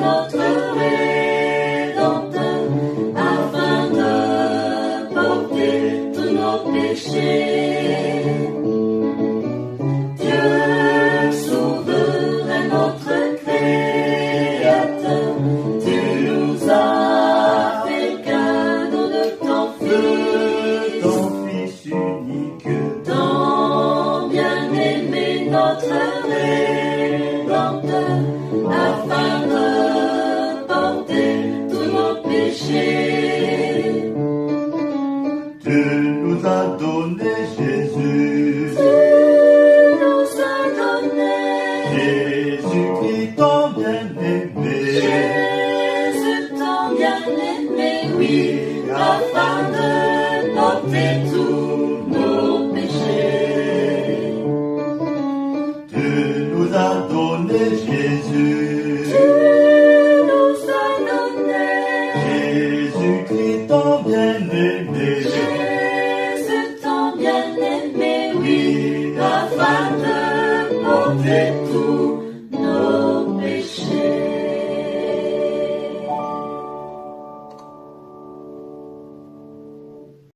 notre Rédempteur, afin de porter tous nos péchés. Dieu souverain, notre Créateur, tu nous as fait cadeau de ton Fils unique, ton bien-aimé, notre Rédempteur, afin de porter tous nos péchés. Tu nous as donné Jésus, Tu nous as donné Jésus-Christ ton bien-aimé, Jésus, ton bien-aimé, oui, afin de porter tous nos péchés. Tu nous as donné Jésus, Tu nous as donné Jésus-Christ ton bien-aimé, Jésus, ton bien-aimé, oui, afin de porter tous